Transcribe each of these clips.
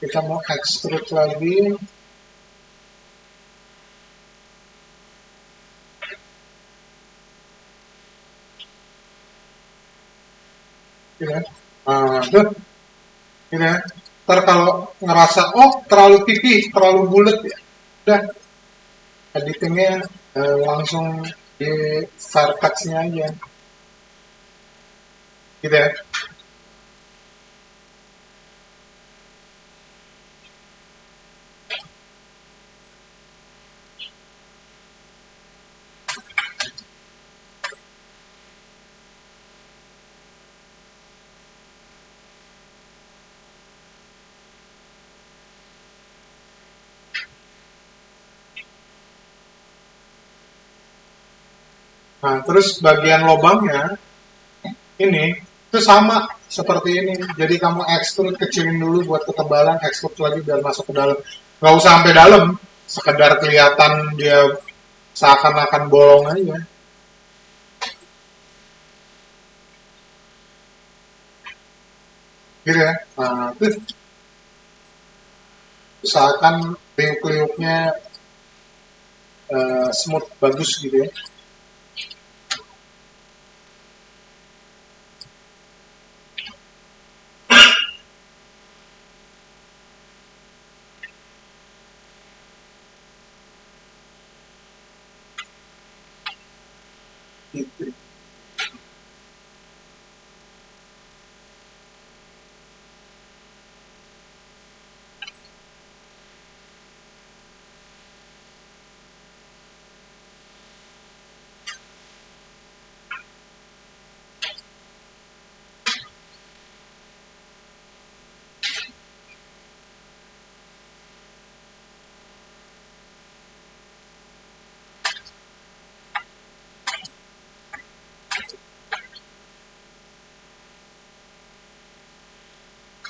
Kita mau extrude lagi. Ya. Nah, tuh. Ini ya. Ntar kalau ngerasa, oh terlalu pipih, terlalu bulat ya. Udah, editingnya langsung di fire cuts-nya aja. Gitu ya. Nah, terus bagian lubangnya ini itu sama seperti ini. Jadi kamu extrude kecilin dulu buat ketebalan, extrude lagi biar masuk ke dalam. Nggak usah sampai dalam, sekedar kelihatan dia seakan-akan bolong aja. Gitu ya. Nah, terus usahakan liuk-liuknya smooth, bagus gitu ya. Gitu.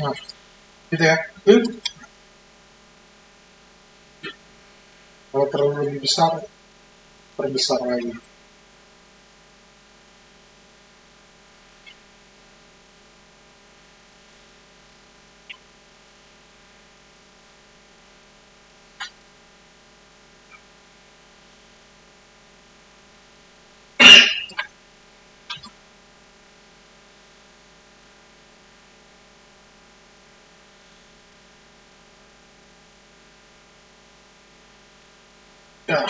Nah, gitu ya. Kalau terlalu lebih besar, perbesar lagi. Ya,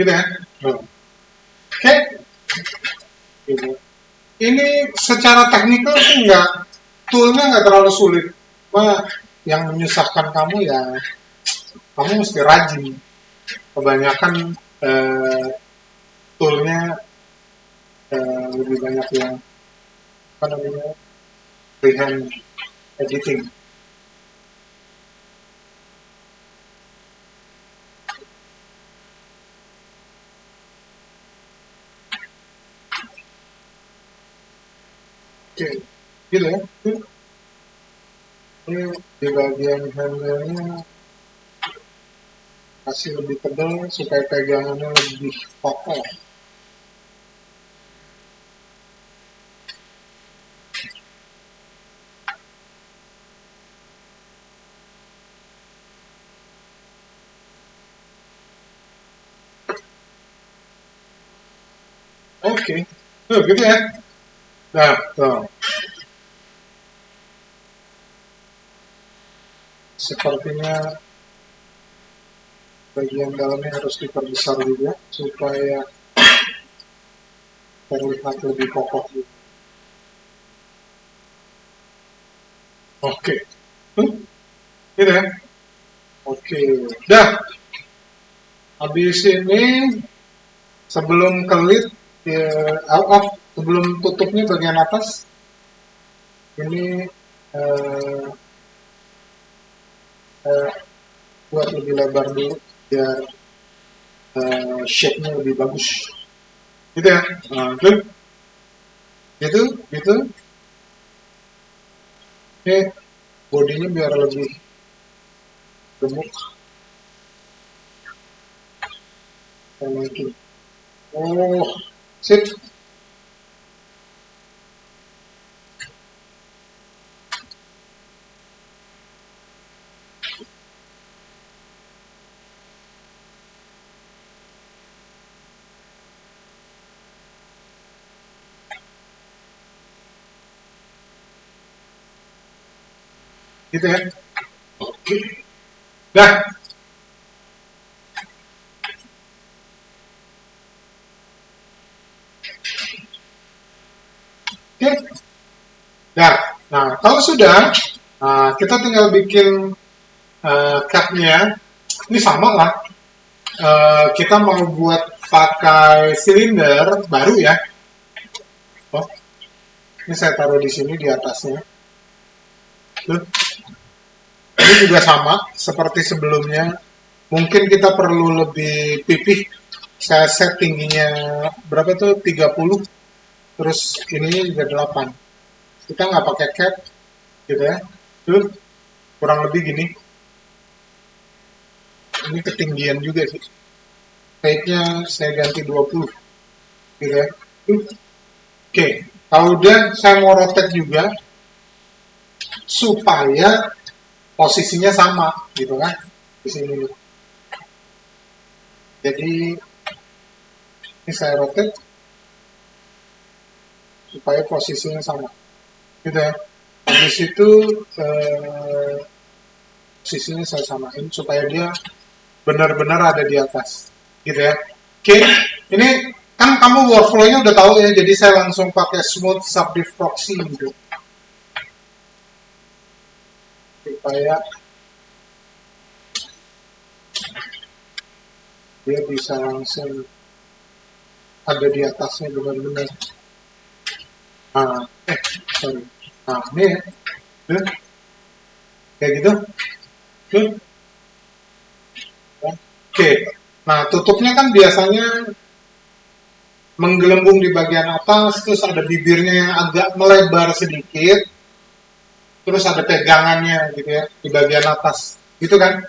gitu ya. Oke, okay. Gitu. Ini secara teknikal sih nggak, toolnya nggak terlalu sulit. Cuma yang menyusahkan kamu ya, kamu mesti rajin. Kebanyakan eh, toolnya lebih banyak yang apa namanya freehand editing. Oke, okay. Gitu ya. Ini di bagian handle-nya kasih lebih tebal supaya pegangannya lebih kokoh. Oke, okay. Tuh gitu ya. Nah, tuh. Sepertinya bagian dalamnya harus diperbesar juga supaya terlihat lebih kokoh. Oke, gitu ya. Oke, dah. Habis ini sebelum kelit, ya, sebelum tutupnya bagian atas, ini eh, eh, buat lebih lebar dulu biar shape-nya lebih bagus. Gitu ya. Nah, gitu, gitu. Oke, bodinya biar lebih gemuk. Kayak gitu. Oh, sip. gitu ya. Oke. Dah. Oke. Dah. Nah, kalau sudah, kita tinggal bikin cupnya. Ini sama lah. Kita mau buat pakai silinder baru ya. Oh, ini saya taruh di sini di atasnya. Tuh. Ini juga sama seperti sebelumnya. Mungkin kita perlu lebih pipih. Saya set tingginya berapa tuh? 30. Terus ini juga 8. Kita nggak pakai cap gitu ya. Tuh, kurang lebih gini. Ini ketinggian juga sih. Height-nya saya ganti 20 gitu ya. Oke, kalau udah saya mau rotate juga supaya posisinya sama gitu kan di sini. Jadi ini saya rotate supaya posisinya sama gitu ya. Habis itu posisinya saya samain supaya dia benar-benar ada di atas gitu ya. Oke, ini kan kamu workflow-nya udah tahu ya, jadi saya langsung pakai smooth subdiv proxy gitu supaya dia bisa langsung ada di atasnya benar-benar. Sorry. Nah, ini ya, kayak gitu. Oke. Nah, tutupnya kan biasanya menggelembung di bagian atas, terus ada bibirnya yang agak melebar sedikit, terus ada pegangannya gitu ya di bagian atas, gitu kan?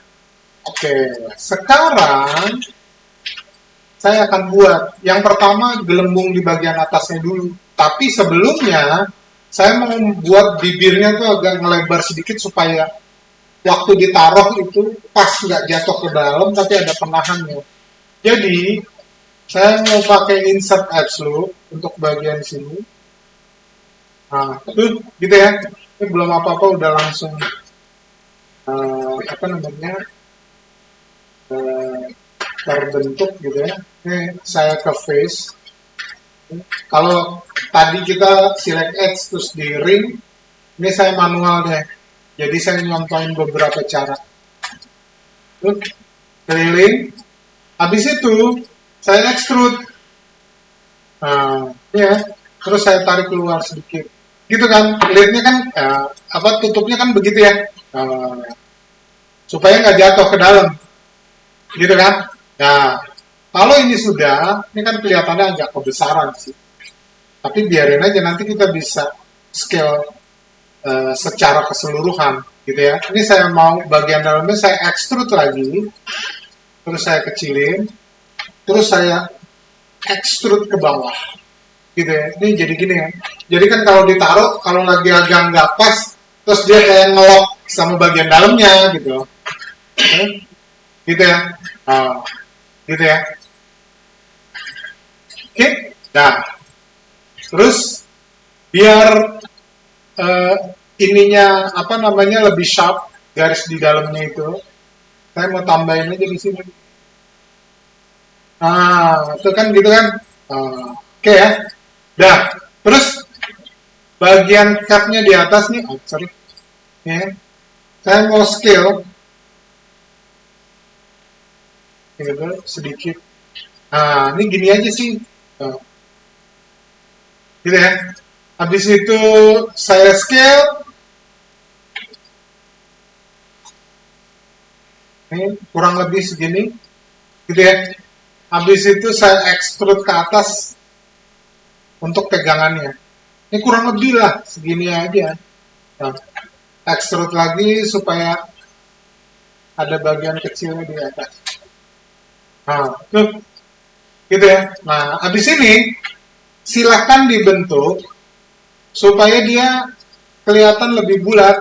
Oke, sekarang saya akan buat yang pertama gelembung di bagian atasnya dulu. Tapi sebelumnya saya mau buat bibirnya tuh agak melebar sedikit supaya waktu ditaruh itu pas nggak jatuh ke dalam tapi ada penahannya. Jadi saya mau pakai insert absolute untuk bagian sini. Nah, gitu ya. Ini belum apa-apa udah langsung apa namanya terbentuk gitu ya. Ini saya ke face. Kalau tadi kita select edge terus di ring, ini saya manual deh. Jadi saya nyontohin beberapa cara. Keliling. Habis itu saya extrude. Nah, ya. Terus saya tarik keluar sedikit. Gitu kan, lidnya kan tutupnya kan begitu ya. Supaya nggak jatuh ke dalam. Gitu kan? Nah, kalau ini sudah, ini kan kelihatannya agak kebesaran sih. Tapi biarin aja, nanti kita bisa scale secara keseluruhan gitu ya. Ini saya mau bagian dalamnya saya extrude lagi, terus saya kecilin, terus saya extrude ke bawah gitu ya. Ini jadi gini ya. Jadi kan kalau ditaruh, kalau lagi agak nggak pas, terus dia kayak ngelok sama bagian dalamnya gitu. Gitu ya. Gitu ya. Oke. Nah, terus biar ininya apa namanya lebih sharp garis di dalamnya itu, saya mau tambahin aja di sini. Nah, itu kan gitu kan. Oke ya. Dah. Terus bagian capnya di atas nih, sorry. Ya. Saya mau scale gitu, sedikit. Nah, ini gini aja sih. Gitu ya. Habis itu saya scale. Ini kurang lebih segini. Gitu ya. Habis itu saya extrude ke atas untuk pegangannya. Ini kurang lebih lah, segini aja. Nah, extrude lagi supaya ada bagian kecilnya di atas. Nah, tuh. Gitu ya. Nah, habis ini silahkan dibentuk supaya dia kelihatan lebih bulat.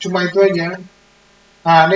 Cuma itu aja. Nah, ini